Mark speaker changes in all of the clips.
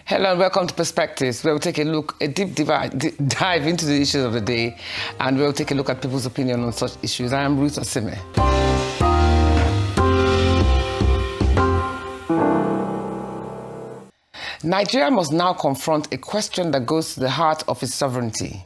Speaker 1: Hello and welcome to Perspectives, where we'll take a deep dive into the issues of the day, and we'll take a look at people's opinion on such issues. I am Ruth Osime. Nigeria must now confront a question that goes to the heart of its sovereignty.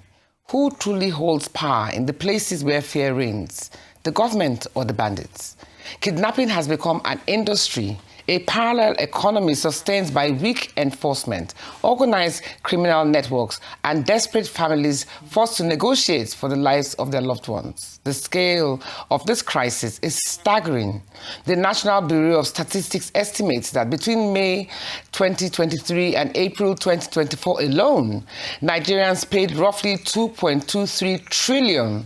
Speaker 1: Who truly holds power in the places where fear reigns, the government or the bandits? Kidnapping has become an industry, a parallel economy sustained by weak enforcement, organized criminal networks, and desperate families forced to negotiate for the lives of their loved ones. The scale of this crisis is staggering. The National Bureau of Statistics estimates that between May 2023 and April 2024 alone, Nigerians paid roughly 2.23 trillion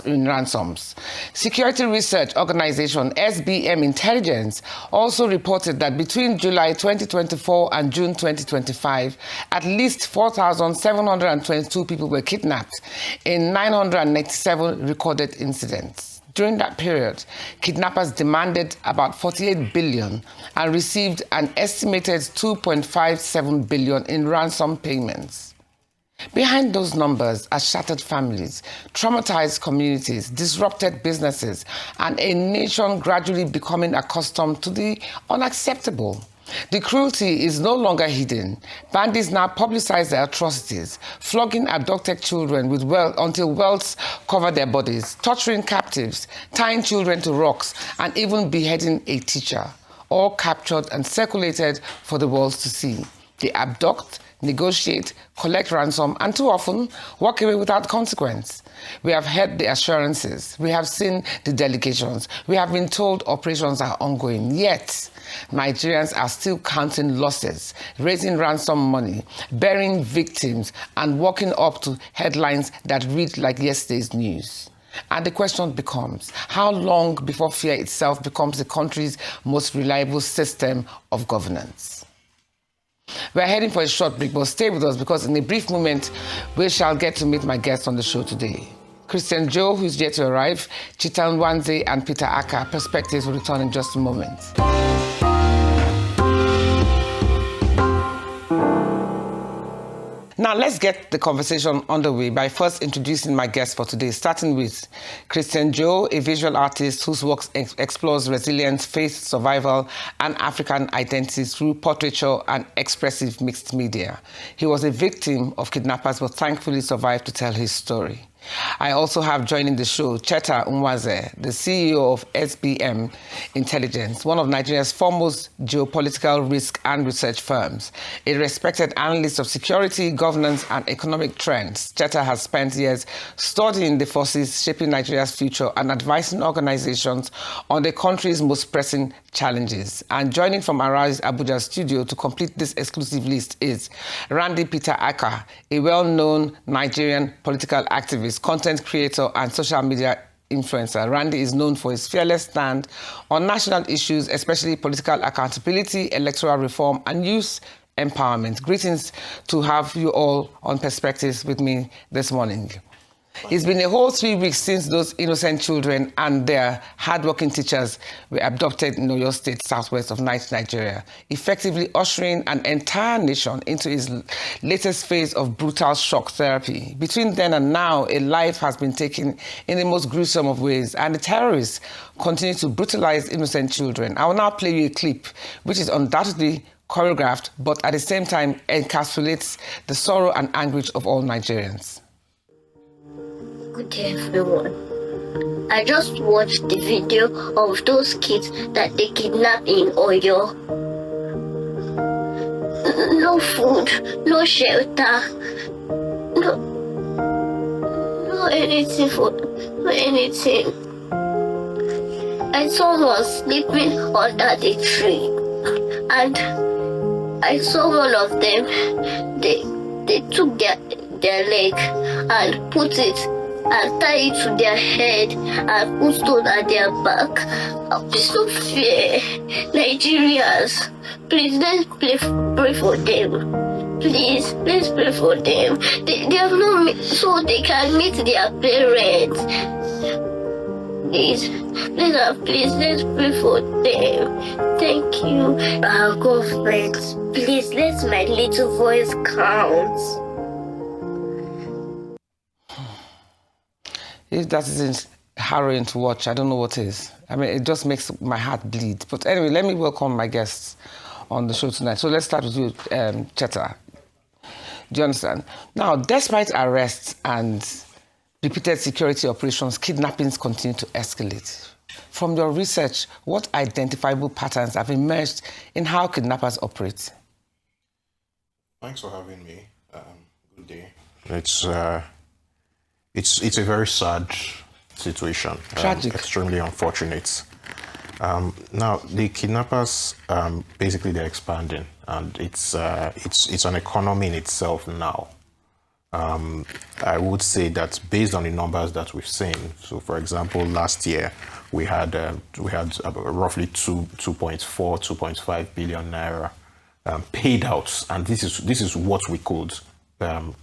Speaker 1: in ransoms. Security research organization SBM Intelligence also reported that between July 2024 and June 2025, at least 4,722 people were kidnapped in 997 recorded incidents. During that period, kidnappers demanded about 48 billion and received an estimated 2.57 billion in ransom payments. Behind those numbers are shattered families, traumatized communities, disrupted businesses, and a nation gradually becoming accustomed to the unacceptable. The cruelty is no longer hidden. Bandits now publicize their atrocities, flogging abducted children until welts cover their bodies, torturing captives, tying children to rocks, and even beheading a teacher, all captured and circulated for the world to see. They abduct, negotiate, collect ransom, and too often walk away without consequence. We have heard the assurances. We have seen the delegations. We have been told operations are ongoing. Yet, Nigerians are still counting losses, raising ransom money, burying victims, and walking up to headlines that read like yesterday's news. And the question becomes, how long before fear itself becomes the country's most reliable system of governance? We're heading for a short break, but stay with us because in a brief moment, we shall get to meet my guests on the show today. Christian Joe, who's yet to arrive, Cheta, Nwanze, and Peter Akah. Perspectives will return in just a moment. Now, let's get the conversation underway by first introducing my guests for today, starting with Christian Joe, a visual artist whose work explores resilience, faith, survival, and African identity through portraiture and expressive mixed media. He was a victim of kidnappers, but thankfully survived to tell his story. I also have joining the show Cheta, Nwanze, the CEO of SBM Intelligence, one of Nigeria's foremost geopolitical risk and research firms. A respected analyst of security, governance, and economic trends, Cheta has spent years studying the forces shaping Nigeria's future and advising organizations on the country's most pressing challenges. And joining from Arise Abuja studio to complete this exclusive list is Randy Peter Akah, a well-known Nigerian political activist, content creator, and social media influencer. Randy is known for his fearless stand on national issues, especially political accountability, electoral reform, and youth empowerment. Greetings to have you all on Perspectives with me this morning. It's been a whole 3 weeks since those innocent children and their hardworking teachers were abducted in Oyo State, southwest of Nigeria, effectively ushering an entire nation into its latest phase of brutal shock therapy. Between then and now, a life has been taken in the most gruesome of ways, and the terrorists continue to brutalize innocent children. I will now play you a clip, which is undoubtedly choreographed, but at the same time encapsulates the sorrow and anguish of all Nigerians.
Speaker 2: Good day, everyone. I just watched the video of those kids that they kidnapped in Oyo. No food, no shelter, no anything no anything. I saw one sleeping under the tree, and I saw one of them. They took their leg and put it and tie it to their head and put stone at their back. It's not fair. Nigerians, please let's pray for them. Please pray for them. They have no so they can meet their parents. please, let's pray for them. Thank you. Our government, please, let my little voice count.
Speaker 1: If that isn't harrowing to watch, I don't know what is. I mean, it just makes my heart bleed. But anyway, let me welcome my guests on the show tonight. So let's start with you, Cheta. Do you understand? Now, despite arrests and repeated security operations, kidnappings continue to escalate. From your research, what identifiable patterns have emerged in how kidnappers operate?
Speaker 3: Thanks for having me. Good day. It's a very sad situation.
Speaker 1: Tragic.
Speaker 3: Extremely unfortunate. Now, the kidnappers, basically they're expanding, and it's an economy in itself now. I would say that based on the numbers that we've seen, so for example, last year we had roughly 2.5 billion naira paid out, and this is what we could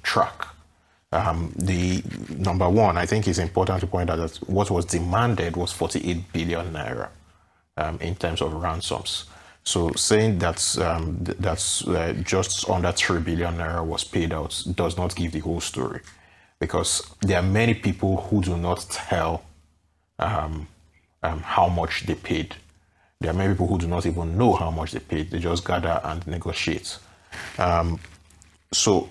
Speaker 3: track. The number one, I think it's important to point out that what was demanded was 48 billion naira in terms of ransoms. So saying that just under 3 billion naira was paid out does not give the whole story, because there are many people who do not tell how much they paid. There are many people who do not even know how much they paid. They just gather and negotiate. So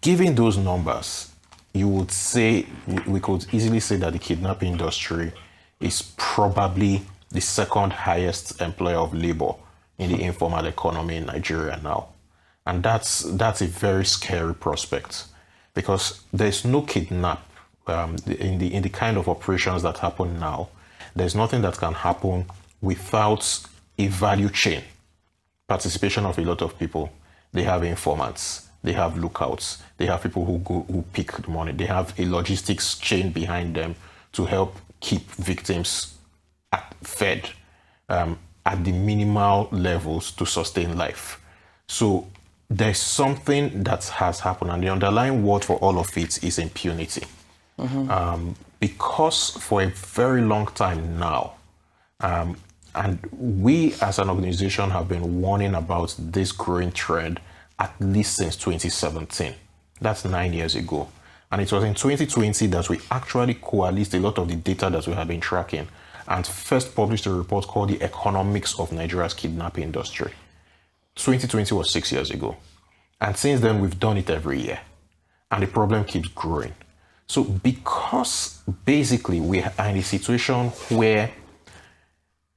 Speaker 3: given those numbers, you would say, we could easily say that the kidnapping industry is probably the second highest employer of labor in the informal economy in Nigeria now. And that's a very scary prospect, because there's no kidnap in the kind of operations that happen now. There's nothing that can happen without a value chain participation of a lot of people. They have informants, they have lookouts, they have people who pick the money, they have a logistics chain behind them to help keep victims fed at the minimal levels to sustain life. So there's something that has happened, and the underlying word for all of it is impunity. Because for a very long time now, and we as an organization have been warning about this growing trend at least since 2017. That's 9 years ago. And it was in 2020 that we actually coalesced a lot of the data that we have been tracking and first published a report called The Economics of Nigeria's Kidnapping Industry. 2020 was 6 years ago. And since then, we've done it every year. And the problem keeps growing. So because basically we are in a situation where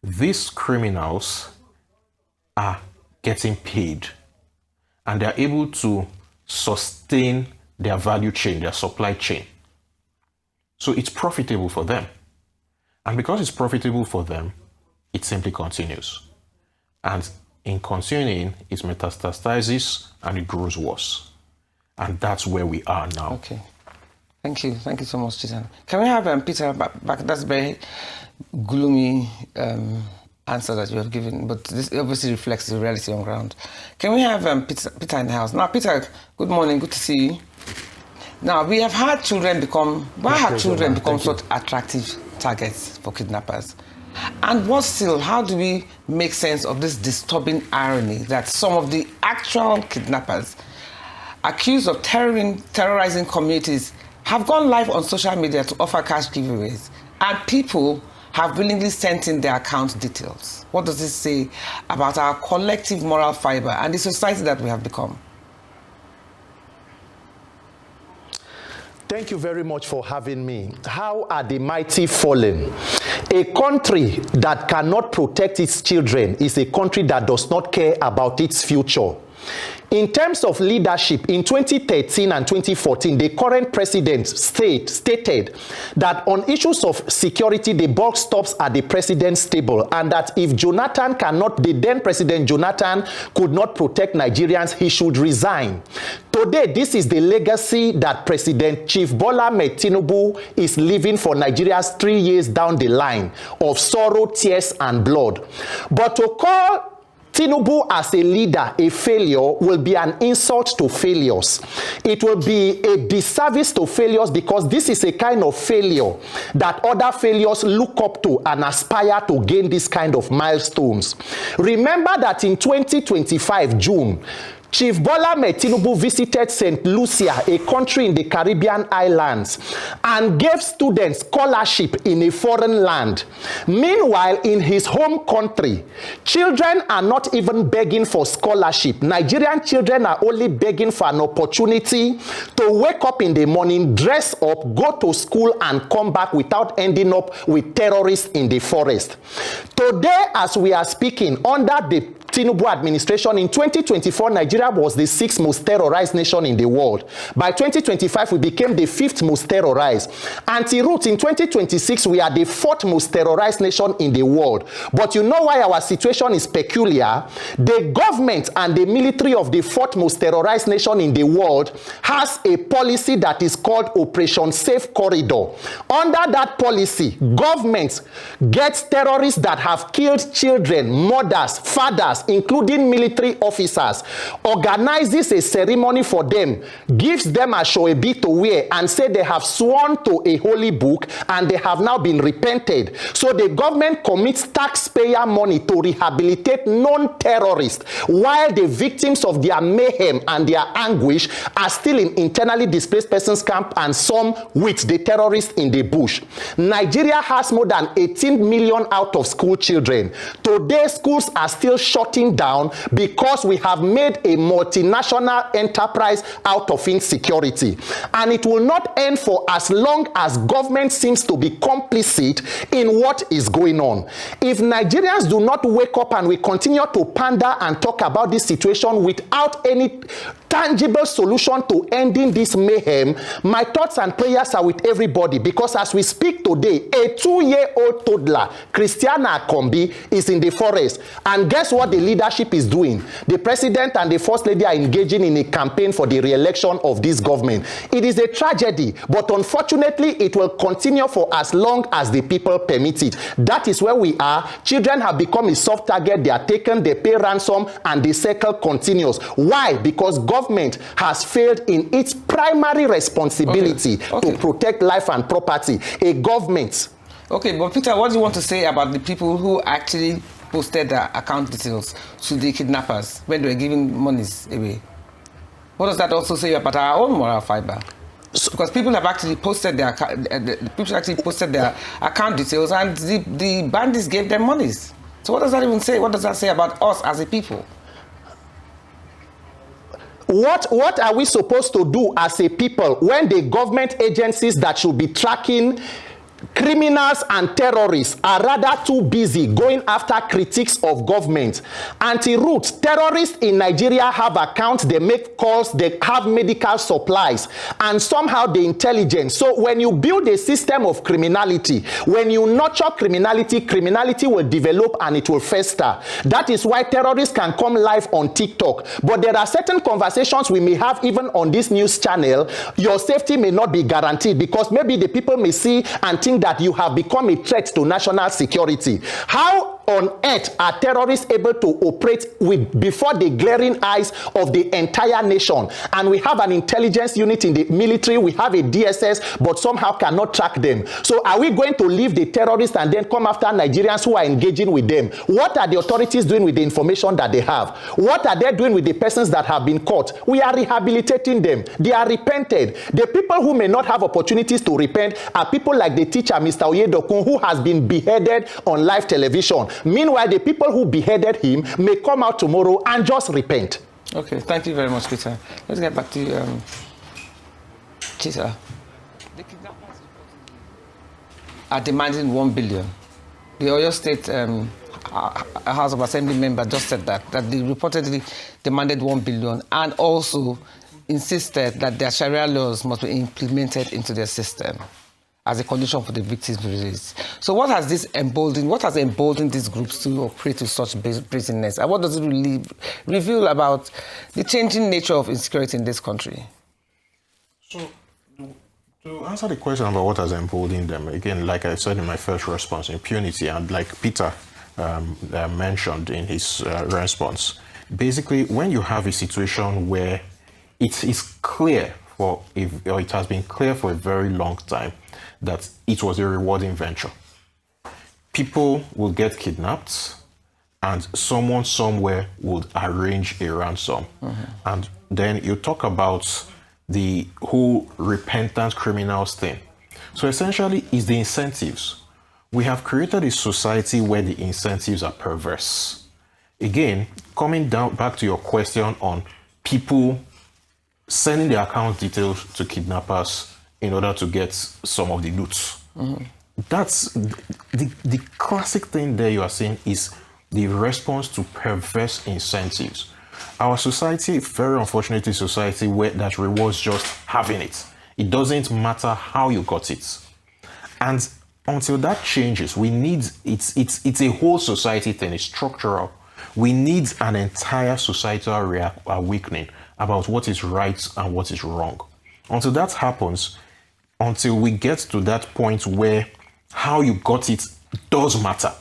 Speaker 3: these criminals are getting paid and they're able to sustain their value chain, their supply chain. So it's profitable for them. And because it's profitable for them, it simply continues. And in continuing, it metastasizes and it grows worse. And that's where we are now.
Speaker 1: Okay. Thank you. Thank you so much, Cheta. Can we have Peter back? That's very gloomy answer that you have given, but this obviously reflects the reality on ground. Can we have Peter in the house? Now, Peter, good morning. Good to see you. Now, we have had children become... Why have children become such attractive targets for kidnappers? And what still, how do we make sense of this disturbing irony that some of the actual kidnappers accused of terrorizing communities have gone live on social media to offer cash giveaways, and people have willingly sent in their account details? What does this say about our collective moral fiber and the society that we have become?
Speaker 4: Thank you very much for having me. How are the mighty fallen? A country that cannot protect its children is a country that does not care about its future. In terms of leadership, in 2013 and 2014, the current president stated that on issues of security, the buck stops at the president's table, and that if the then President Jonathan could not protect Nigerians, he should resign. Today, this is the legacy that President Chief Bola Ahmed Tinubu is leaving for Nigeria's 3 years down the line of sorrow, tears, and blood. But to call Tinubu as a leader, a failure, will be an insult to failures. It will be a disservice to failures because this is a kind of failure that other failures look up to and aspire to gain this kind of milestones. Remember that in 2025 June, Chief Bola Ahmed Tinubu visited St. Lucia, a country in the Caribbean islands, and gave students scholarship in a foreign land. Meanwhile, in his home country, children are not even begging for scholarship. Nigerian children are only begging for an opportunity to wake up in the morning, dress up, go to school, and come back without ending up with terrorists in the forest. Today, as we are speaking, under the Tinubu administration, in 2024, Nigeria was the 6th most terrorized nation in the world. By 2025, we became the 5th most terrorized. Anti-root, in 2026, we are the 4th most terrorized nation in the world. But you know why our situation is peculiar? The government and the military of the 4th most terrorized nation in the world has a policy that is called Operation Safe Corridor. Under that policy, government gets terrorists that have killed children, mothers, fathers, including military officers, organizes a ceremony for them, gives them a shoebi to wear, and say they have sworn to a holy book and they have now been repented. So the government commits taxpayer money to rehabilitate non-terrorists, while the victims of their mayhem and their anguish are still in internally displaced persons camp and some with the terrorists in the bush. Nigeria has more than 18 million out of school children. Today, schools are still shutting down because we have made a multinational enterprise out of insecurity. And it will not end for as long as government seems to be complicit in what is going on. If Nigerians do not wake up and we continue to pander and talk about this situation without any tangible solution to ending this mayhem, my thoughts and prayers are with everybody, because as we speak today, a 2-year-old toddler, Christiana Akombi, is in the forest. And guess what the leadership is doing? The president and the first lady are engaging in a campaign for the re-election of this government. It is a tragedy, but unfortunately, it will continue for as long as the people permit it. That is where we are. Children have become a soft target. They are taken, they pay ransom, and the cycle continues. Why? Because government has failed in its primary responsibility to protect life and property. A government.
Speaker 1: Okay, but Peter, what do you want to say about the people who actually posted their account details to the kidnappers when they were giving monies away? What does that also say about our own moral fiber? Because people have actually posted their account details, and the bandits gave them monies. So what does that even say? What does that say about us as a people?
Speaker 4: What are we supposed to do as a people when the government agencies that should be tracking criminals and terrorists are rather too busy going after critics of government? Anti-root, terrorists in Nigeria have accounts, they make calls, they have medical supplies, and somehow the intelligence. So when you build a system of criminality, when you nurture criminality, criminality will develop and it will fester. That is why terrorists can come live on TikTok. But there are certain conversations we may have even on this news channel. Your safety may not be guaranteed because maybe the people may see and think that you have become a threat to national security. How on earth are terrorists able to operate before the glaring eyes of the entire nation? And we have an intelligence unit in the military, we have a DSS, but somehow cannot track them. So are we going to leave the terrorists and then come after Nigerians who are engaging with them? What are the authorities doing with the information that they have? What are they doing with the persons that have been caught? We are rehabilitating them. They are repented. The people who may not have opportunities to repent are people like the teacher, Mr. Oyedokun, who has been beheaded on live television. Meanwhile, the people who beheaded him may come out tomorrow and just repent.
Speaker 1: Okay, thank you very much, Peter. Let's get back to Cheta. The kidnappers are demanding 1 billion. The Oyo State House of Assembly member just said that they reportedly demanded 1 billion and also insisted that their Sharia laws must be implemented into their system as a condition for the victims' release. So what has emboldened these groups to operate with such brazenness? And what does it really reveal about the changing nature of insecurity in this country?
Speaker 3: So, to answer the question about what has emboldened them, again, like I said in my first response, impunity, and like Peter mentioned in his response. Basically, when you have a situation where it is clear or it has been clear for a very long time that it was a rewarding venture, people will get kidnapped and someone somewhere would arrange a ransom. And then you talk about the whole repentant criminals thing. So essentially, it's the incentives. We have created a society where the incentives are perverse. Again, coming down back to your question on people sending their account details to kidnappers in order to get some of the loot. That's the classic thing there you are saying is the response to perverse incentives. Our society, very unfortunately, society where that rewards just having it. It doesn't matter how you got it. And until that changes, we need, it's a whole society thing, it's structural. We need an entire societal awakening about what is right and what is wrong. Until that happens, until we get to that point where how you got it does matter,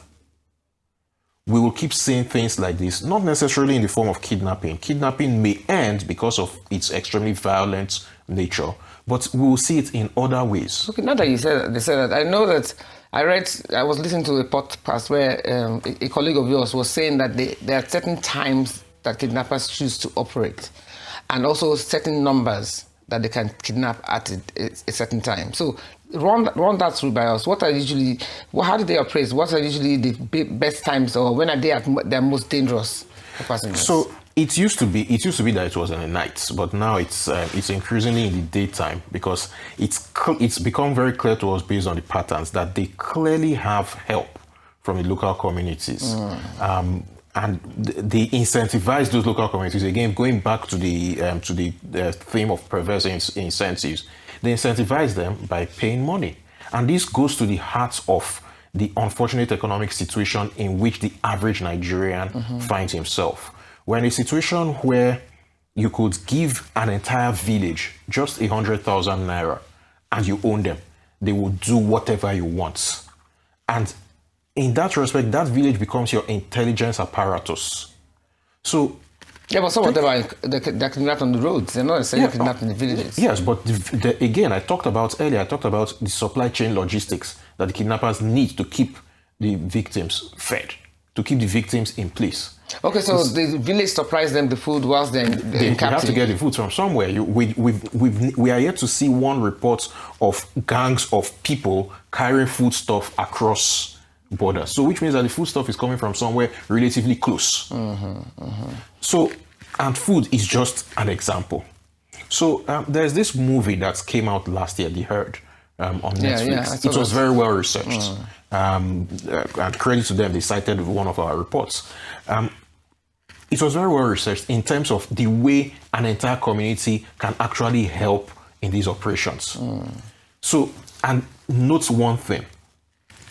Speaker 3: we will keep seeing things like this, not necessarily in the form of kidnapping. Kidnapping may end because of its extremely violent nature, but we will see it in other ways.
Speaker 1: Okay, now that you said that, I know that I was listening to a podcast where a colleague of yours was saying that there are certain times that kidnappers choose to operate, and also certain numbers that they can kidnap at a certain time. So run that through by us. How do they operate? What are usually the best times, or when are they at their most dangerous for passengers?
Speaker 3: So it used to be that it was in the night, but now it's increasingly in the daytime, because it's become very clear to us based on the patterns that they clearly have help from the local communities. And they incentivize those local communities. Again, going back to the theme of perverse incentives, they incentivize them by paying money. And this goes to the heart of the unfortunate economic situation in which the average Nigerian finds himself. We're in a situation where you could give an entire village just 100,000 naira and you own them. They will do whatever you want. And in that respect, that village becomes your intelligence apparatus. So,
Speaker 1: yeah, but some of them they're kidnapped on the roads. They're not necessarily kidnapped in the villages.
Speaker 3: Yes, but again, I talked about the supply chain logistics that the kidnappers need to keep the victims fed, to keep the victims in place.
Speaker 1: Okay, so the village supplies them the food whilst they're in captivity.
Speaker 3: They have to get the food from somewhere. We are yet to see one report of gangs of people carrying foodstuff across borders. So which means that the foodstuff is coming from somewhere relatively close. So, and food is just an example. So there's this movie that came out last year, The Herd, on Netflix. It was very well researched. And credit to them, they cited one of our reports. It was very well researched in terms of the way an entire community can actually help in these operations. So, and note one thing.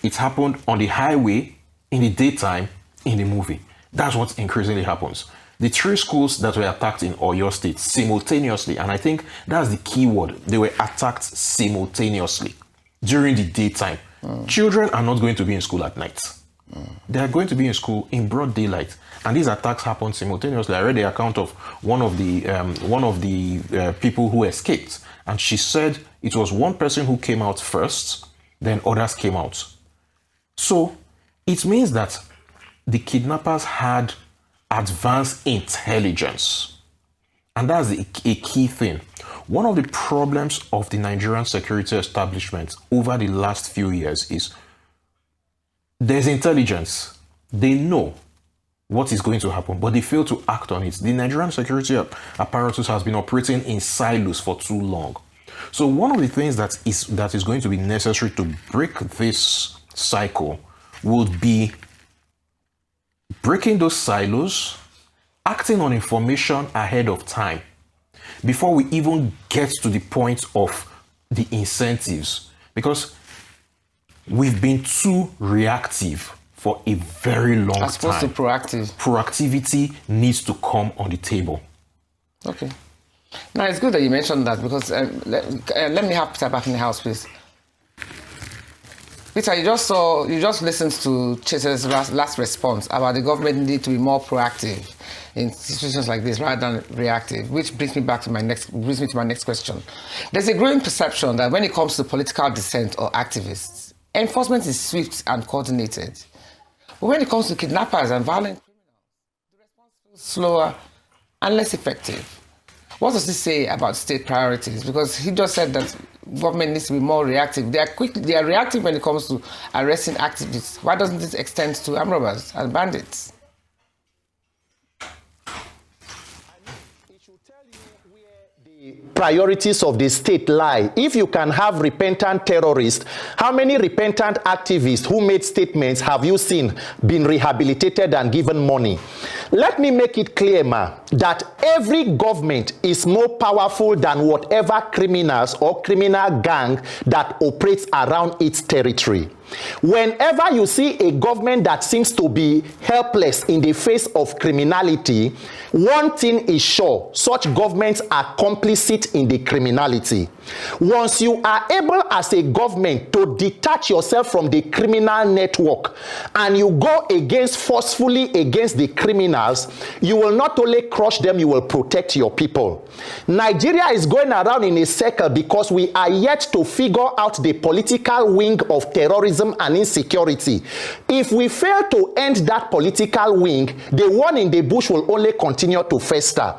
Speaker 3: It happened on the highway, in the daytime, in the movie. That's what increasingly happens. The 3 schools that were attacked in Oyo State simultaneously, and I think that's the key word, they were attacked simultaneously during the daytime. Children are not going to be in school at night. They are going to be in school in broad daylight, and these attacks happened simultaneously. I read the account of one of the people who escaped, and she said it was one person who came out first, then others came out. So it means that the kidnappers had advanced intelligence. And that's a key thing. One of the problems of the Nigerian security establishment over the last few years is there's intelligence. They know what is going to happen, but they fail to act on it. The Nigerian security apparatus has been operating in silos for too long. So one of the things that is going to be necessary to break this cycle would be breaking those silos, acting on information ahead of time, before we even get to the point of the incentives, because we've been too reactive for a very long time.
Speaker 1: As opposed to proactive.
Speaker 3: Proactivity needs to come on the table.
Speaker 1: Okay. Now, it's good that you mentioned that, because let me have Peter back in the house, please. Peter, you just listened to Cheta's last response about the government need to be more proactive in situations like this rather than reactive, which brings me to my next question. There's a growing perception that when it comes to political dissent or activists, enforcement is swift and coordinated. But when it comes to kidnappers and violent criminals, the response feels slower and less effective. What does this say about state priorities? Because he just said that government needs to be more reactive. They are reactive when it comes to arresting activists. Why doesn't this extend to armed robbers and bandits?
Speaker 4: Priorities of the state lie. If you can have repentant terrorists, how many repentant activists who made statements have you seen been rehabilitated and given money? Let me make it clear, that every government is more powerful than whatever criminals or criminal gang that operates around its territory. Whenever you see a government that seems to be helpless in the face of criminality, one thing is sure: such governments are complicit in the criminality. Once you are able as a government to detach yourself from the criminal network and you go forcefully against the criminals, you will not only crush them, you will protect your people. Nigeria is going around in a circle because we are yet to figure out the political wing of terrorism and insecurity. If we fail to end that political wing, the one in the bush will only continue to fester.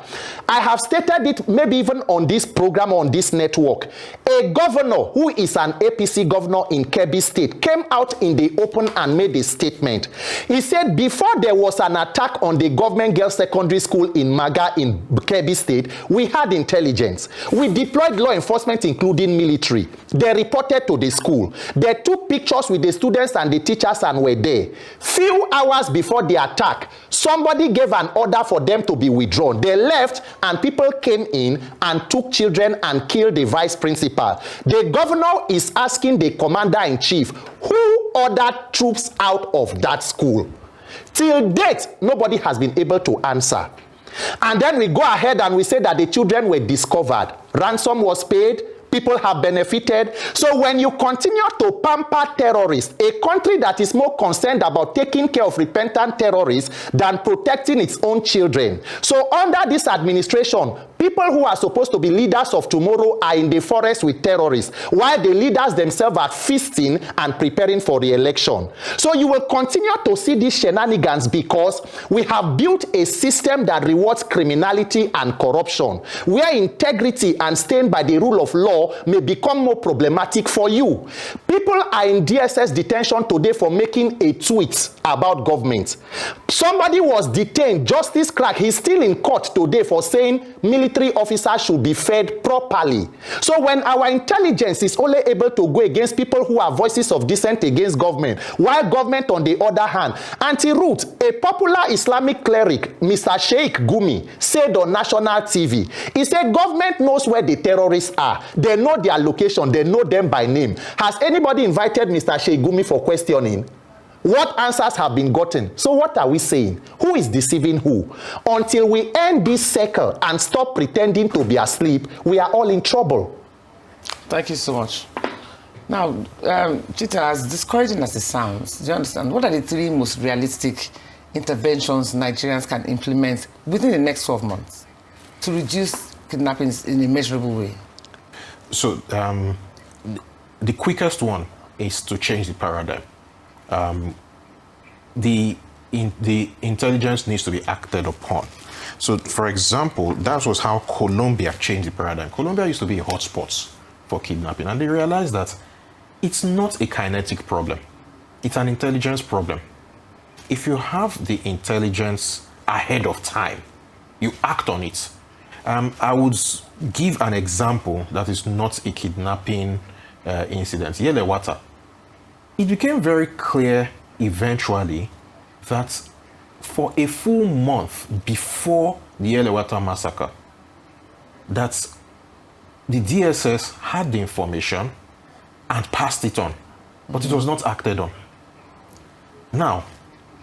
Speaker 4: I have stated it maybe even on this program, on this network. A governor who is an APC governor in Kebbi State came out in the open and made a statement. He said before there was an attack on the government girls secondary school in Maga in Kebbi State, we had intelligence. We deployed law enforcement, including military. They reported to the school. They took pictures with the students and the teachers and were there. Few hours before the attack, somebody gave an order for them to be withdrawn. They left and people came in and took children and killed the vice principal. The governor is asking the commander-in-chief who ordered troops out of that school. Till date, nobody has been able to answer. And then we go ahead and we say that the children were discovered. Ransom was paid. People have benefited. So when you continue to pamper terrorists, a country that is more concerned about taking care of repentant terrorists than protecting its own children. So under this administration, people who are supposed to be leaders of tomorrow are in the forest with terrorists, while the leaders themselves are feasting and preparing for the election. So you will continue to see these shenanigans because we have built a system that rewards criminality and corruption, where integrity and staying by the rule of law may become more problematic for you. People are in DSS detention today for making a tweet about government. Somebody was detained, Justice Crack, he's still in court today for saying military officers should be fed properly. So when our intelligence is only able to go against people who are voices of dissent against government, while government on the other hand, anti-root, a popular Islamic cleric, Mr. Sheikh Gumi, said on national TV, he said government knows where the terrorists are. They know their location, they know them by name. Has anybody invited Mr. Sheikh Gumi for questioning? What answers have been gotten? So what are we saying? Who is deceiving who? Until we end this circle and stop pretending to be asleep, we are all in trouble.
Speaker 1: Thank you so much. Now, Cheta, as discouraging as it sounds, do you understand? What are the three most realistic interventions Nigerians can implement within the next 12 months to reduce kidnappings in a measurable way?
Speaker 3: So the quickest one is to change the paradigm. The intelligence needs to be acted upon. So, for example, that was how Colombia changed the paradigm. Colombia used to be a hotspot for kidnapping, and they realized that it's not a kinetic problem. It's an intelligence problem. If you have the intelligence ahead of time, you act on it. I would give an example that is not a kidnapping incident. Yelewata. It became very clear eventually that for a full month before the Yelewata massacre, that the DSS had the information and passed it on, but it was not acted on. Now,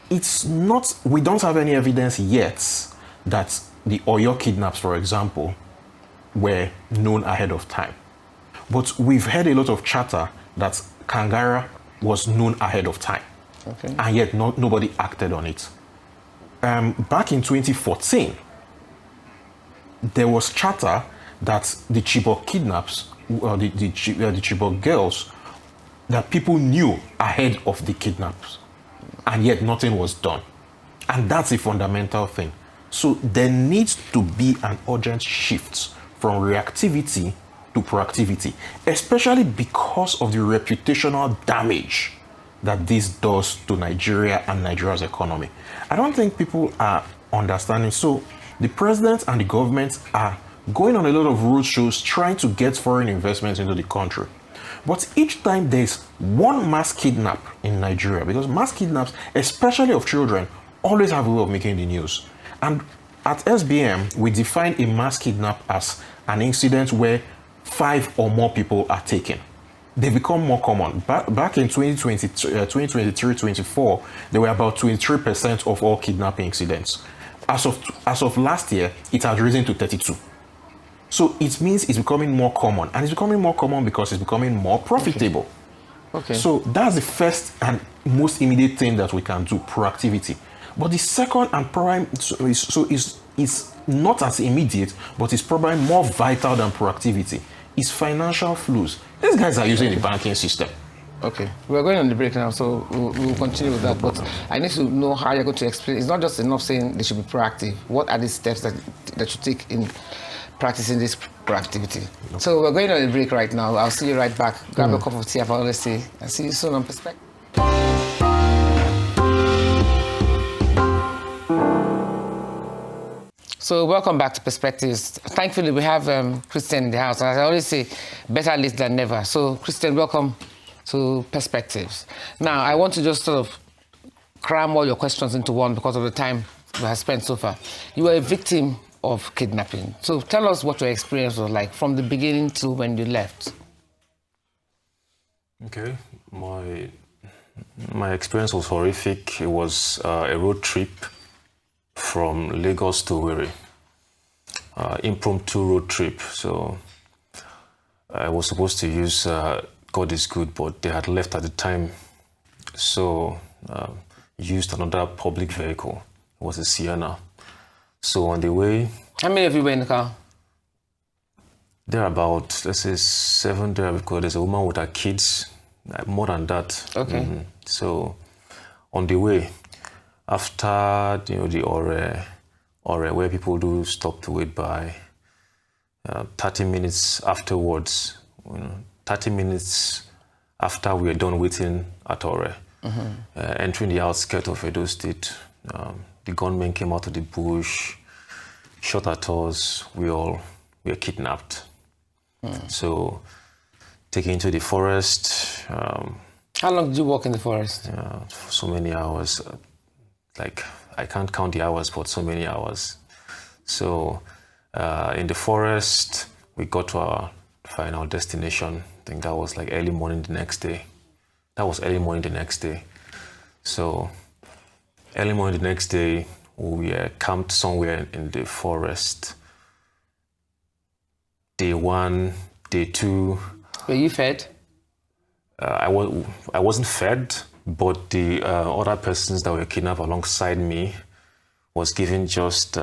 Speaker 3: it's not, we don't have any evidence yet that the Oyo kidnaps, for example, were known ahead of time. But we've heard a lot of chatter that Kangara was known ahead of time.
Speaker 1: Okay.
Speaker 3: And yet nobody acted on it. Back in 2014, there was chatter that the Chibok kidnaps, the Chibok girls, that people knew ahead of the kidnaps, and yet nothing was done. And that's a fundamental thing. So there needs to be an urgent shift from reactivity to proactivity, especially because of the reputational damage that this does to Nigeria and Nigeria's economy. I don't think people are understanding. So the president and the government are going on a lot of roadshows trying to get foreign investments into the country. But each time there's one mass kidnap in Nigeria, because mass kidnaps, especially of children, always have a way of making the news. And at SBM, we define a mass kidnap as an incident where 5 or more people are taken. They become more common. Back in 2023-24, there were about 23% of all kidnapping incidents. As of last year, it has risen to 32. So it means it's becoming more common. And it's becoming more common because it's becoming more profitable.
Speaker 1: Okay.
Speaker 3: So that's the first and most immediate thing that we can do, proactivity. But the second and prime is not as immediate, but it's probably more vital than proactivity, is financial flows. These guys are using the banking system.
Speaker 1: Okay, we're going on the break now, so we'll continue with that. But I need to know how you're going to explain. It's not just enough saying they should be proactive. What are the steps that you take in practicing this proactivity? Okay. So we're going on the break right now. I'll see you right back. Grab a cup of tea, I've always say. I'll see you soon on Perspective. So welcome back to Perspectives. Thankfully, we have Christian in the house. And as I always say, better late than never. So Christian, welcome to Perspectives. Now, I want to just sort of cram all your questions into one because of the time we have spent so far. You were a victim of kidnapping. So tell us what your experience was like from the beginning to when you left.
Speaker 5: Okay, my experience was horrific. It was a road trip from Lagos to Owerri, impromptu road trip. So I was supposed to use God is good, but they had left at the time. So used another public vehicle. It was a Sienna. So on the way...
Speaker 1: How many of you were in the car?
Speaker 5: There are about, let's say, 7 there, because there's a woman with her kids, more than that.
Speaker 1: Okay.
Speaker 5: So on the way, after the Ore, where people do stop to wait by, 30 minutes afterwards, 30 minutes after we are done waiting at Ore, entering the outskirts of Edo State, the gunmen came out of the bush, shot at us. We were kidnapped. So taken into the forest.
Speaker 1: How long did you walk in the forest?
Speaker 5: For so many hours. Like, I can't count the hours, but so many hours. So in the forest, we got to our final destination. I think that was like early morning the next day. So early morning the next day, we camped somewhere in the forest. Day 1, day 2.
Speaker 1: Were you fed?
Speaker 5: I wasn't fed, but the other persons that were kidnapped alongside me was given just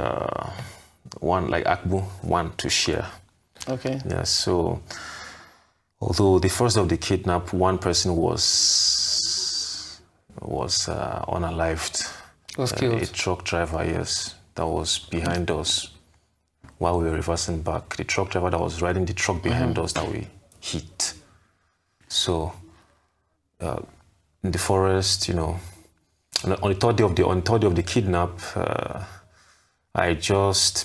Speaker 5: one, like Akbu, one to share.
Speaker 1: Okay.
Speaker 5: Yeah, so although the first of the kidnap, one person was unalived.
Speaker 1: Was killed?
Speaker 5: A truck driver, yes, that was behind us while we were reversing back. The truck driver that was riding the truck behind us that we hit. So in the forest, on the third day of the kidnap,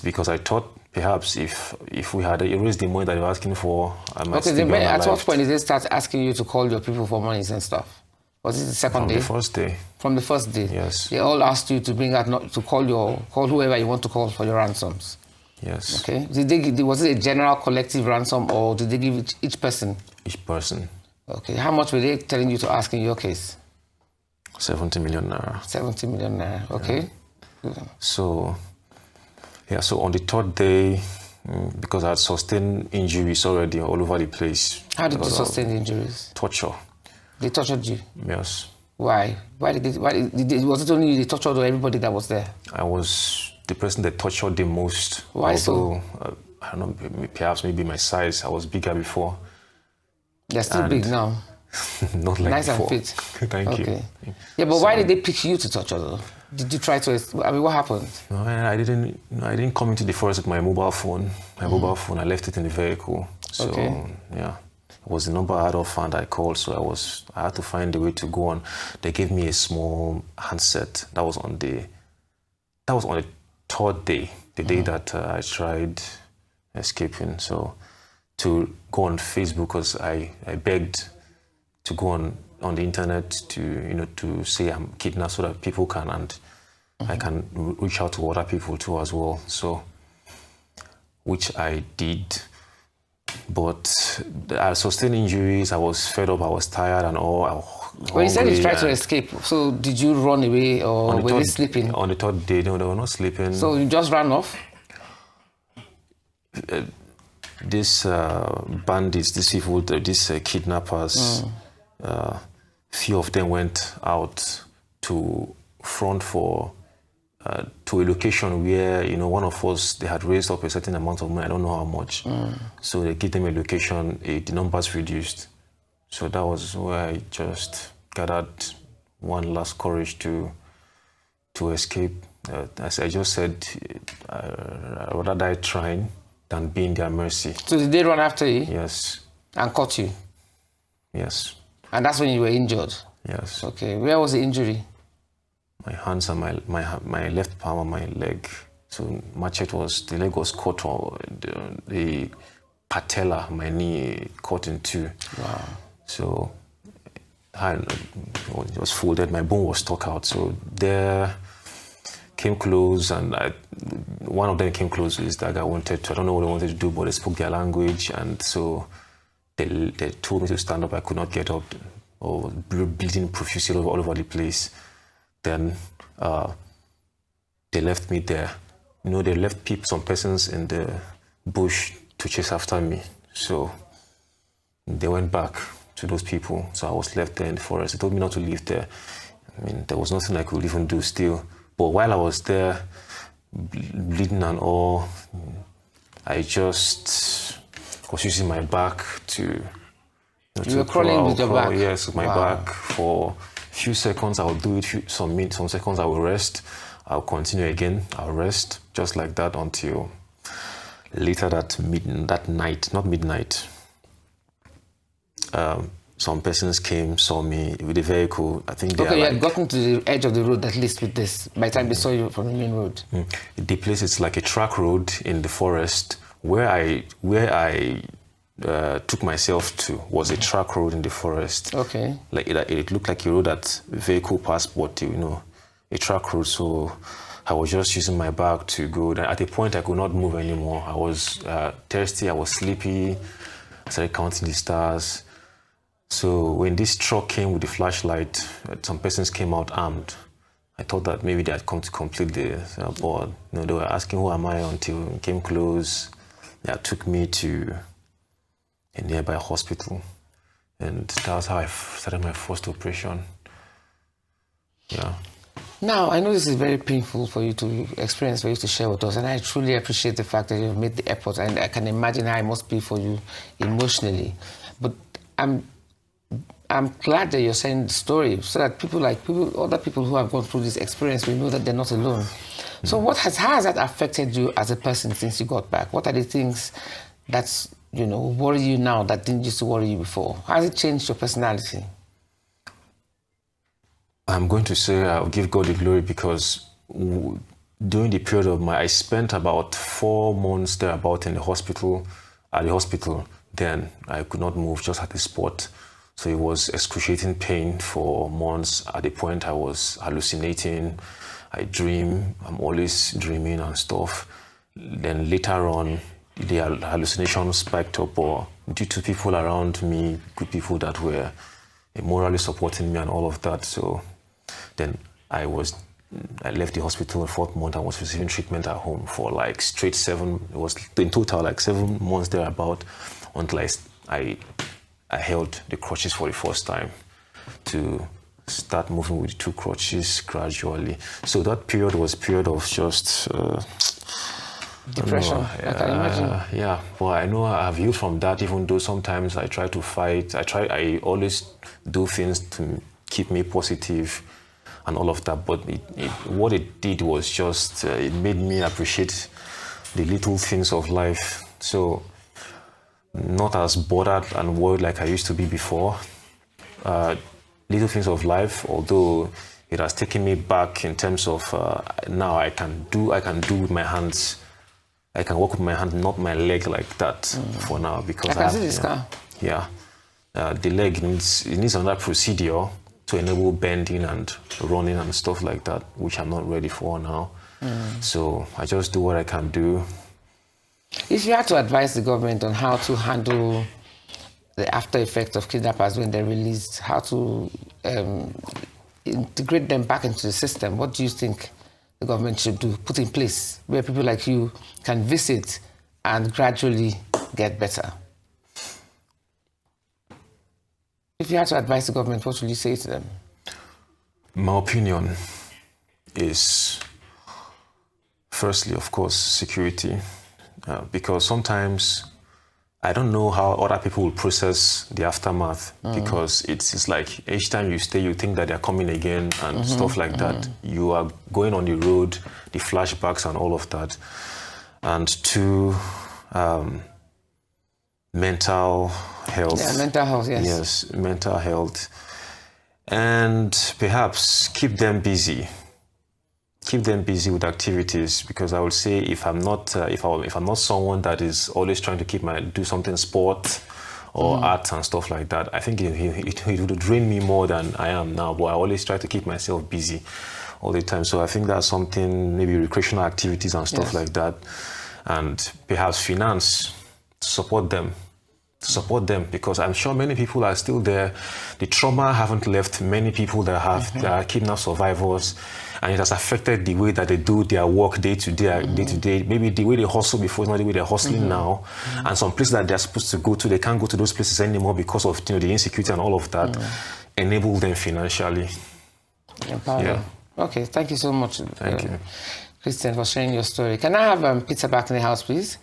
Speaker 5: because I thought perhaps if we had erased the money that they were asking for, I might still be unalived.
Speaker 1: At what point did they start asking you to call your people for monies and stuff? Was it the second day?
Speaker 5: From the first day. From the first day?
Speaker 1: Yes. They all asked you to bring out, to call whoever you want to call for your ransoms?
Speaker 5: Yes.
Speaker 1: Okay. Was it a general collective ransom, or did they give each person?
Speaker 5: Each person.
Speaker 1: Okay. How much were they telling you to ask in your case?
Speaker 5: 70 million naira.
Speaker 1: 70 million naira. Okay.
Speaker 5: Yeah. So on the third day, because I had sustained injuries already all over the place.
Speaker 1: How did you sustain the injuries?
Speaker 5: Torture.
Speaker 1: They tortured you?
Speaker 5: Yes.
Speaker 1: Why? Was it only you they tortured or everybody that was there?
Speaker 5: I was the person that tortured the most.
Speaker 1: Why so?
Speaker 5: I don't know, perhaps maybe my size. I was bigger before.
Speaker 1: They're still big now.
Speaker 5: Not like
Speaker 1: nice
Speaker 5: before.
Speaker 1: and fit.
Speaker 5: Thank you.
Speaker 1: Yeah, but why did they pick you to torture though? Did you try to, I mean, what happened?
Speaker 5: No, I didn't come into the forest with my mobile phone. Mobile phone, I left it in the vehicle. So, yeah. It was the number I had offhand I called, so I had to find a way to go on. They gave me a small handset. That was on the third day, the day that I tried escaping. So to go on Facebook, because I begged to go on the internet to say I'm kidnapped so that people can, and I can reach out to other people too as well. So, which I did. But I sustained injuries, I was fed up, I was tired and all.
Speaker 1: Well, you said you tried to escape, so did you run away or were they sleeping?
Speaker 5: On the third day, no, they were not sleeping.
Speaker 1: So you just ran off?
Speaker 5: These bandits, these people, these kidnappers, few of them went out to front for to a location where, one of us, they had raised up a certain amount of money, I don't know how much. So they give them a location, the numbers reduced. So that was where I just gathered one last courage to escape. As I just said, I'd rather die trying than be in their mercy.
Speaker 1: So did they run after you?
Speaker 5: Yes.
Speaker 1: And caught you?
Speaker 5: Yes.
Speaker 1: And that's when you were injured?
Speaker 5: Yes.
Speaker 1: Okay, where was the injury?
Speaker 5: My hands and my left palm and my leg. So the leg was cut, or the patella, my knee, cut in two.
Speaker 1: Wow.
Speaker 5: So it was folded, my bone was stuck out. So there came close, and one of them came close with that guy wanted to, I don't know what they wanted to do, but they spoke their language, and so they told me to stand up. I could not get up, or bleeding profusely all over the place. Then they left me there. They left some persons in the bush to chase after me. So they went back to those people. So I was left there in the forest. They told me not to leave there. I mean, there was nothing I could even do still. But while I was there, bleeding and all, I just was using my back to...
Speaker 1: You were crawling with your back?
Speaker 5: Yes, with my back for... few seconds, I'll do it, some seconds I will rest, I'll continue again, I'll rest, just like that until later that night, not midnight. Some persons came, saw me with a vehicle. I think they
Speaker 1: you had gotten to the edge of the road at least with this, by the time they saw you from the main road.
Speaker 5: The place is like a track road in the forest. Where I took myself to was a track road in the forest.
Speaker 1: Okay.
Speaker 5: Like it looked like a road that vehicle passed, but a track road. So I was just using my back to go. At a point, I could not move anymore. I was thirsty. I was sleepy. I started counting the stars. So when this truck came with the flashlight, some persons came out armed. I thought that maybe they had come to complete the board. They were asking who am I until it came close. They took me to a nearby hospital, and that was how I started my first operation. Yeah.
Speaker 1: Now, I know this is very painful for you to experience, for you to share with us, and I truly appreciate the fact that you've made the effort, and I can imagine how it must be for you emotionally. But I'm glad that you're sharing the story, so that other people who have gone through this experience will know that they're not alone. So how has that affected you as a person since you got back? What are the things that's worry you now that didn't used to worry you before? How has it changed your personality?
Speaker 5: I'm going to say I'll give God the glory, because during the period I spent about 4 months thereabout at the hospital. Then I could not move, just at the spot. So it was excruciating pain for months. At the point I was hallucinating. I'm always dreaming and stuff. Then later on, the hallucinations spiked up, or due to people around me, good people that were morally supporting me and all of that. So then I left the hospital the 4th month. I was receiving treatment at home for like straight 7. It was in total like 7 months thereabout, until I held the crutches for the first time. to start moving with 2 crutches gradually. So that period was a period of just
Speaker 1: depression. I can imagine.
Speaker 5: Yeah, but I know I've healed from that, even though sometimes I try to fight. I always do things to keep me positive and all of that. But what it did was just, it made me appreciate the little things of life. So not as bothered and worried like I used to be before. Little things of life, although it has taken me back in terms of now I can do with my hands. I can walk with my hand, not my leg like that for now, because
Speaker 1: I can see this car.
Speaker 5: Yeah, the leg needs another procedure to enable bending and running and stuff like that, which I'm not ready for now. So I just do what I can do.
Speaker 1: If you had to advise the government on how to handle the after effects of kidnappers when they're released, how to integrate them back into the system, what do you think the government should do, put in place, where people like you can visit and gradually get better? If you had to advise the government, what would you say to them?
Speaker 5: My opinion is, firstly, of course, security, because sometimes I don't know how other people will process the aftermath, because it's like each time you stay, you think that they're coming again and stuff like that. You are going on the road, the flashbacks and all of that. And 2, mental health.
Speaker 1: Yeah, mental health, yes.
Speaker 5: Yes, mental health. And perhaps keep them busy. Keep them busy with activities, because I would say if I'm not someone that is always trying to do something sport or art and stuff like that, I think it would drain me more than I am now. But I always try to keep myself busy all the time. So I think that's something, maybe recreational activities and stuff like that, and perhaps finance to support them. Because I'm sure many people are still there. The trauma haven't left many people that are kidnapped survivors, and it has affected the way that they do their work day to day. Maybe the way they hustle before is not the way they're hustling now. And some places that they're supposed to go to, they can't go to those places anymore because of the insecurity and all of that. Enable them financially.
Speaker 1: Yeah. Okay, thank you so much.
Speaker 5: Thank you,
Speaker 1: Christian, for sharing your story. Can I have Peter back in the house, please?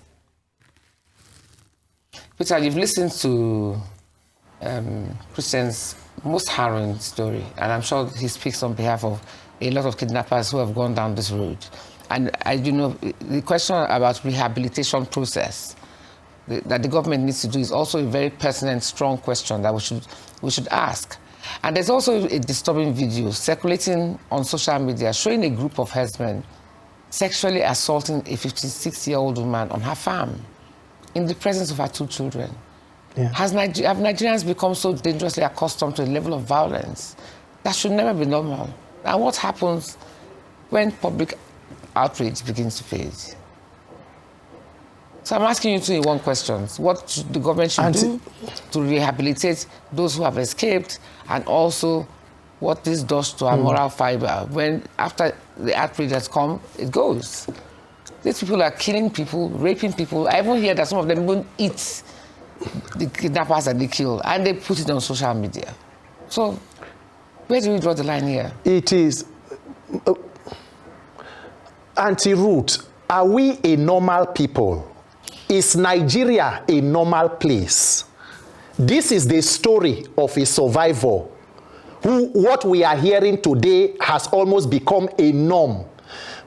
Speaker 1: Peter, you've listened to Christian's most harrowing story, and I'm sure he speaks on behalf of a lot of kidnappers who have gone down this road. And the question about rehabilitation process that the government needs to do is also a very personal and strong question that we should ask. And there's also a disturbing video circulating on social media showing a group of herdsmen sexually assaulting a 56-year-old woman on her farm in the presence of her 2 children. Yeah. Have Nigerians become so dangerously accustomed to a level of violence that should never be normal? And what happens when public outrage begins to fade? So I'm asking you 2 in 1 questions. What the government should do to rehabilitate those who have escaped, and also what this does to our moral fiber when after the outrage has come, it goes. These people are killing people, raping people. I even hear that some of them even eat the kidnappers that they kill, and they put it on social media. So where do we draw the line here?
Speaker 4: It is... Auntie Ruth, are we a normal people? Is Nigeria a normal place? This is the story of a survivor who, what we are hearing today, has almost become a norm.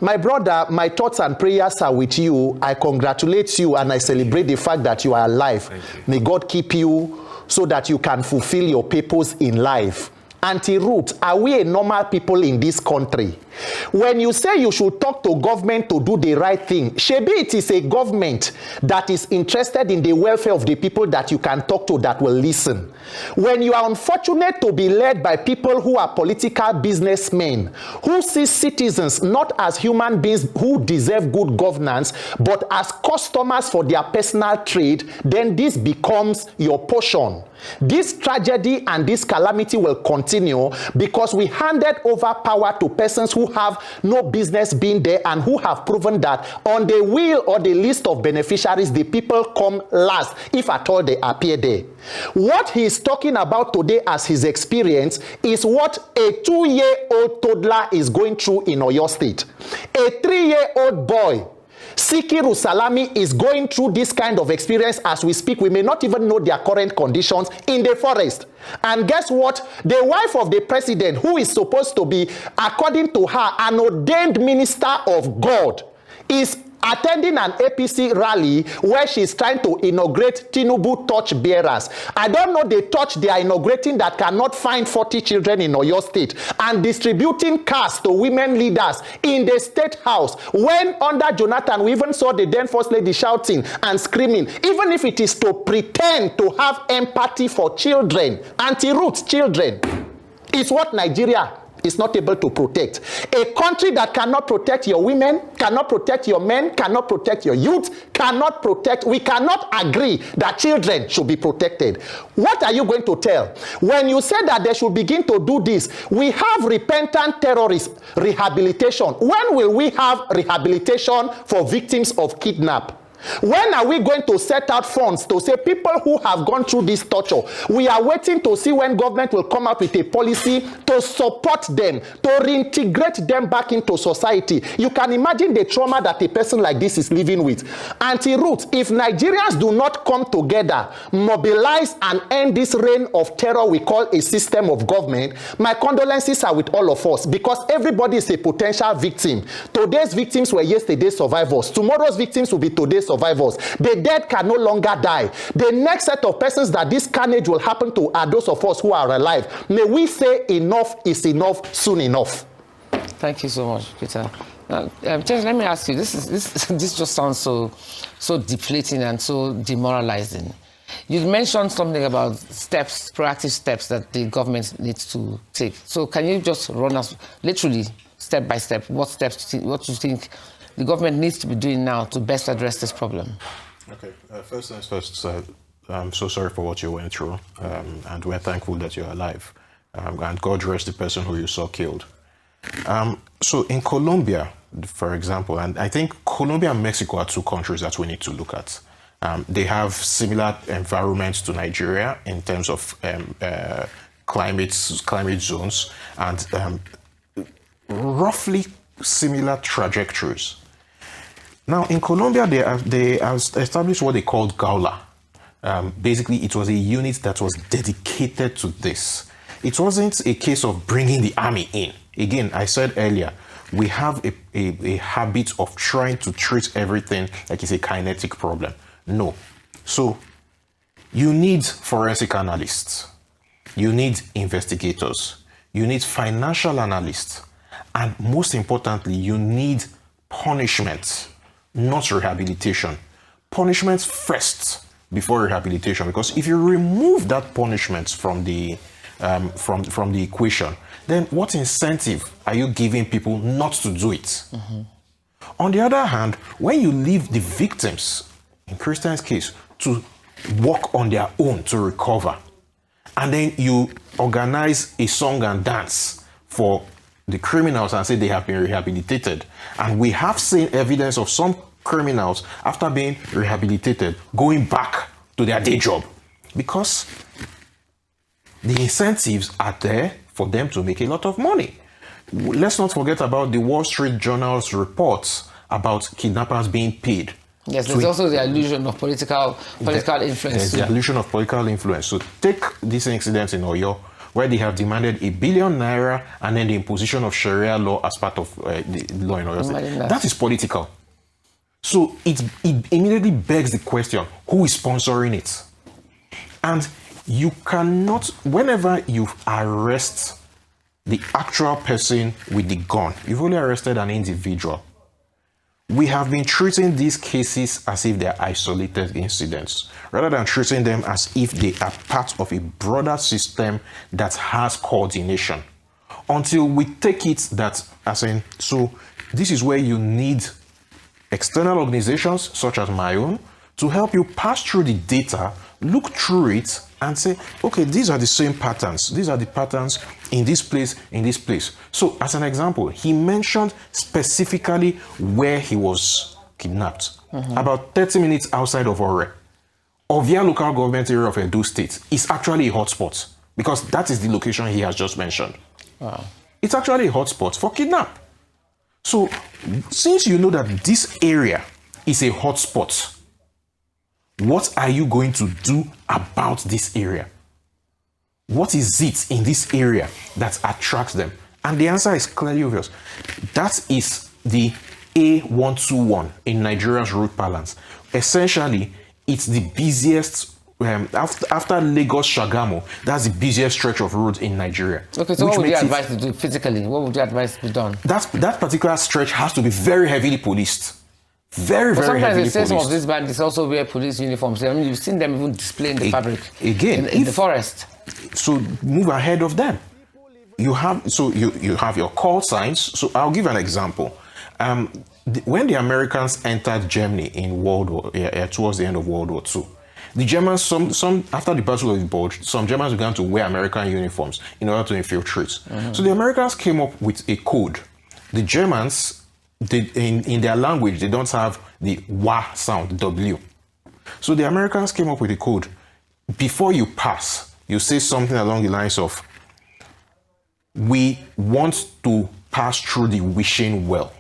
Speaker 4: My brother, my thoughts and prayers are with you. I congratulate you and I celebrate the fact that you are alive. May God keep you so that you can fulfill your purpose in life. Auntie Ruth, are we a normal people in this country? When you say you should talk to government to do the right thing, shebi it is a government that is interested in the welfare of the people that you can talk to that will listen. When you are unfortunate to be led by people who are political businessmen, who see citizens not as human beings who deserve good governance, but as customers for their personal trade, then this becomes your portion. This tragedy and this calamity will continue because we handed over power to persons who who have no business being there and who have proven that on the wheel or the list of beneficiaries, the people come last, if at all they appear there. What he's talking about today as his experience is what a 2-year-old toddler is going through in Oyo State. A 3-year-old boy, Sikiru Salami, is going through this kind of experience as we speak. We may not even know their current conditions in the forest. And guess what? The wife of the president, who is supposed to be, according to her, an ordained minister of God, is attending an APC rally where she's trying to inaugurate Tinubu torch bearers. I don't know the torch they are inaugurating that cannot find 40 children in Oyo State, and distributing cars to women leaders in the State House. When under Jonathan, we even saw the then First Lady shouting and screaming, even if it is to pretend to have empathy for children, anti-roots children, is what Nigeria is not able to protect. A country that cannot protect your women, cannot protect your men, cannot protect your youth, cannot protect, we cannot agree that children should be protected. What are you going to tell? When you say that they should begin to do this, we have repentant terrorist rehabilitation. When will we have rehabilitation for victims of kidnap? When are we going to set out funds to say people who have gone through this torture? We are waiting to see when government will come up with a policy to support them, to reintegrate them back into society. You can imagine the trauma that a person like this is living with. Anti-roots, if Nigerians do not come together, mobilize and end this reign of terror we call a system of government, my condolences are with all of us, because everybody is a potential victim. Today's victims were yesterday's survivors. Tomorrow's victims will be today's survivors. The dead can no longer die. The next set of persons that this carnage will happen to are those of us who are alive. May we say enough is enough soon enough.
Speaker 1: Thank you so much, Peter. Now, just let me ask you, this just sounds so deflating and so demoralizing. You mentioned something about steps, proactive steps that the government needs to take. So can you just run us literally step by step, what you think the government needs to be doing now to best address this problem?
Speaker 3: Okay, first things first, I'm so sorry for what you went through, and we're thankful that you're alive. And God rest the person who you saw killed. So in Colombia, for example, and I think Colombia and Mexico are two countries that we need to look at. They have similar environments to Nigeria in terms of climate zones, and roughly similar trajectories. Now, in Colombia, they have established what they called Gaula. Basically, it was a unit that was dedicated to this. It wasn't a case of bringing the army in. Again, I said earlier, we have a habit of trying to treat everything like it's a kinetic problem. No. So, you need forensic analysts. You need investigators. You need financial analysts. And most importantly, you need punishment, not rehabilitation. Punishment first before rehabilitation, because if you remove that punishment from the equation, then what incentive are you giving people not to do it? Mm-hmm. On the other hand, when you leave the victims, in Christian's case, to work on their own to recover, and then you organize a song and dance for the criminals and say they have been rehabilitated, and we have seen evidence of some criminals, after being rehabilitated, going back to their day job, because the incentives are there for them to make a lot of money. Let's not forget about the Wall Street Journal's reports about kidnappers being paid.
Speaker 1: Yes, there's also the illusion of political influence.
Speaker 3: There's the illusion of political influence. So take this incident in Oyo, where they have demanded ₦1 billion and then the imposition of Sharia law as part of the law in Oyo State. That is political. So it immediately begs the question, who is sponsoring it? And you cannot, whenever you arrest the actual person with the gun, you've only arrested an individual. We have been treating these cases as if they are isolated incidents, rather than treating them as if they are part of a broader system that has coordination. Until we take it that, as in, so this is where you need external organizations, such as my own, to help you pass through the data, look through it, and say, okay, these are the same patterns. These are the patterns in this place, in this place. So as an example, he mentioned specifically where he was kidnapped. About 30 minutes outside of Ore. Ovia local government area of Edo State is actually a hotspot because that is the location he has just mentioned.
Speaker 1: Wow.
Speaker 3: It's actually a hotspot for kidnap. So since you know that this area is a hotspot, what are you going to do about this area? What is it in this area that attracts them? And the answer is clearly obvious. That is the A121 in Nigeria's road parlance. Essentially, it's the busiest, after Lagos Shagamu, that's the busiest stretch of road in Nigeria.
Speaker 1: Okay, so what would you advise to do physically? What would you advise to be done?
Speaker 3: That particular stretch has to be very heavily policed. Very,
Speaker 1: But
Speaker 3: very
Speaker 1: sometimes
Speaker 3: heavily
Speaker 1: they say
Speaker 3: policed.
Speaker 1: some of these bandits also wear police uniforms. I mean, you've seen them even displaying the fabric in the forest.
Speaker 3: So move ahead of them. You have your call signs. So I'll give an example. When the Americans entered Germany in towards the end of World War II, the Germans, some after the Battle of the Bulge, some Germans began to wear American uniforms in order to infiltrate. So the Americans came up with a code. The Germans, in their language, they don't have the wa sound, W. So the Americans came up with a code. Before you pass, you say something along the lines of, we want to pass through the wishing well.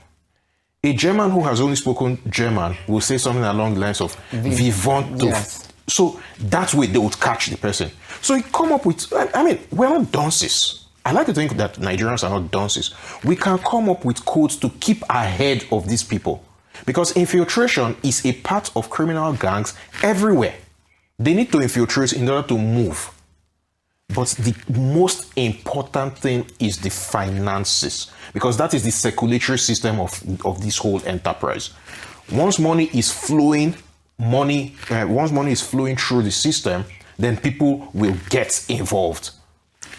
Speaker 3: A German who has only spoken German will say something along the lines of "We want to."
Speaker 1: Yes.
Speaker 3: So that way they would catch the person. So you come up with, I mean, we're not dunces. I like to think that Nigerians are not dunces. We can come up with codes to keep ahead of these people. Because infiltration is a part of criminal gangs everywhere. They need to infiltrate in order to move. But the most important thing is the finances, because that is the circulatory system of this whole enterprise. Once money is flowing through the system, then people will get involved.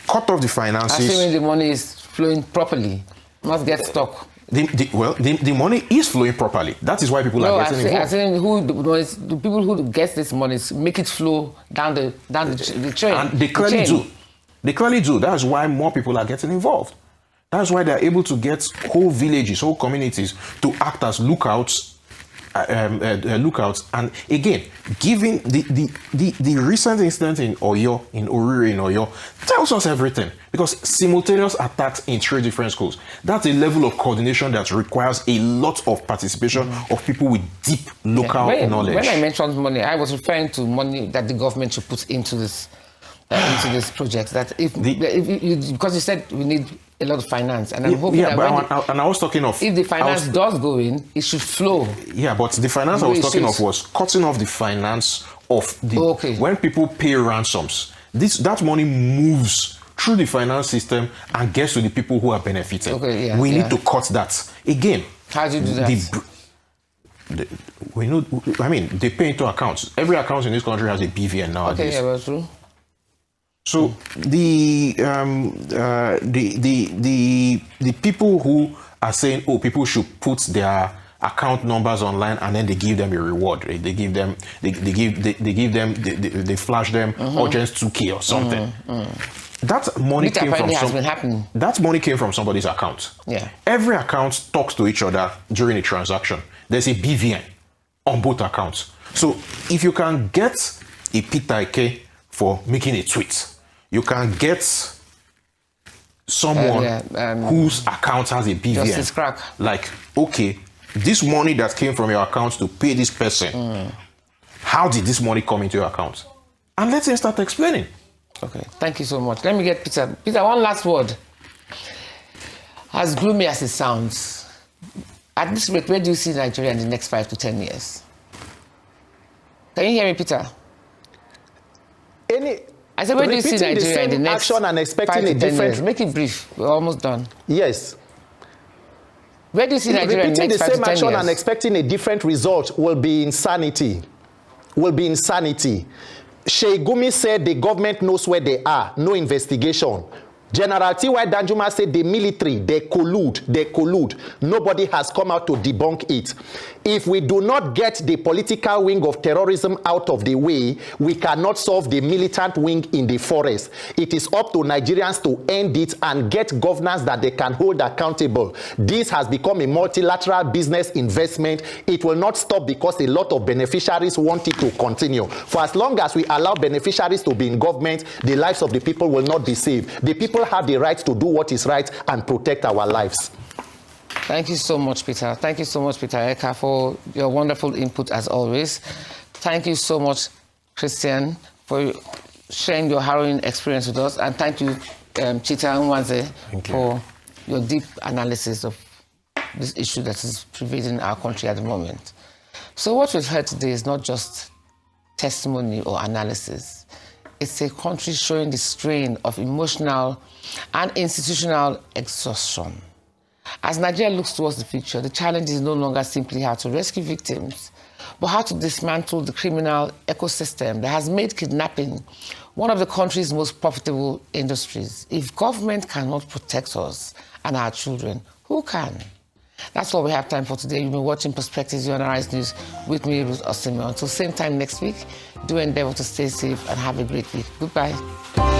Speaker 3: Cut off the finances.
Speaker 1: Assuming the money is flowing properly, not get stuck.
Speaker 3: The money is flowing properly. That is why people are getting involved.
Speaker 1: I think the people who get this money make it flow down the chain.
Speaker 3: And they clearly do. They clearly do. That's why more people are getting involved. That's why they're able to get whole villages, whole communities to act as lookouts. And again, given the recent incident in Oyo, in Orire in Oyo, tells us everything, because simultaneous attacks in 3 different schools, that's a level of coordination that requires a lot of participation of people with deep local knowledge.
Speaker 1: When I mentioned money, I was referring to money that the government should put into this project. That because you said we need a lot of finance, and I'm hoping that
Speaker 3: I was talking of,
Speaker 1: if the finance does go in, it should flow.
Speaker 3: Yeah, but the finance I was talking of was cutting off the finance of the when people pay ransoms. That money moves through the finance system and gets to the people who are benefiting. We need to cut that. Again,
Speaker 1: how do you do that?
Speaker 3: We know. I mean, they pay into accounts. Every account in this country has a BVN nowadays.
Speaker 1: Okay, yeah, that's true.
Speaker 3: So the people who are saying, oh, people should put their account numbers online and then they give them a reward. They flash them urgent 2K or something. That money came from that money came from somebody's account.
Speaker 1: Yeah.
Speaker 3: Every account talks to each other during a transaction. There's a BVN on both accounts. So if you can get a Peter Akah for making a tweet, you can get someone whose account has a BVN. Like, okay, this money that came from your account to pay this person, how did this money come into your account? And let him start explaining.
Speaker 1: Okay, thank you so much. Let me get Peter. Peter, one last word. As gloomy as it sounds, at this rate, where do you see Nigeria in the next 5 to 10 years? Can you hear me, Peter? I said, where do you see Nigeria in the next
Speaker 4: action and expecting
Speaker 1: 5 to 10
Speaker 4: a different
Speaker 1: years? Make it brief. We're almost done.
Speaker 4: Yes.
Speaker 1: Where do you see Nigeria in the next 5 to 10 years?
Speaker 4: Repeating the same action and expecting a different result will be insanity. Sheikh Gumi said the government knows where they are. No investigation. General T.Y. Danjuma said the military, they collude. Nobody has come out to debunk it. If we do not get the political wing of terrorism out of the way, we cannot solve the militant wing in the forest. It is up to Nigerians to end it and get governance that they can hold accountable. This has become a multilateral business investment. It will not stop because a lot of beneficiaries want it to continue. For as long as we allow beneficiaries to be in government, the lives of the people will not be saved. The people have the right to do what is right and protect our lives.
Speaker 1: Thank you so much, Peter. Thank you so much, Peter Akah, for your wonderful input as always. Thank you so much, Christian, for sharing your harrowing experience with us. And thank you, Cheta and Nwanze, for your deep analysis of this issue that is pervading our country at the moment. So what we've heard today is not just testimony or analysis. It's a country showing the strain of emotional and institutional exhaustion. As Nigeria looks towards the future, the challenge is no longer simply how to rescue victims, but how to dismantle the criminal ecosystem that has made kidnapping one of the country's most profitable industries. If government cannot protect us and our children, who can? That's all we have time for today. You've been watching Perspectives on Arise News with me, Ruth Osimo. Until same time next week, do endeavor to stay safe and have a great week. Goodbye.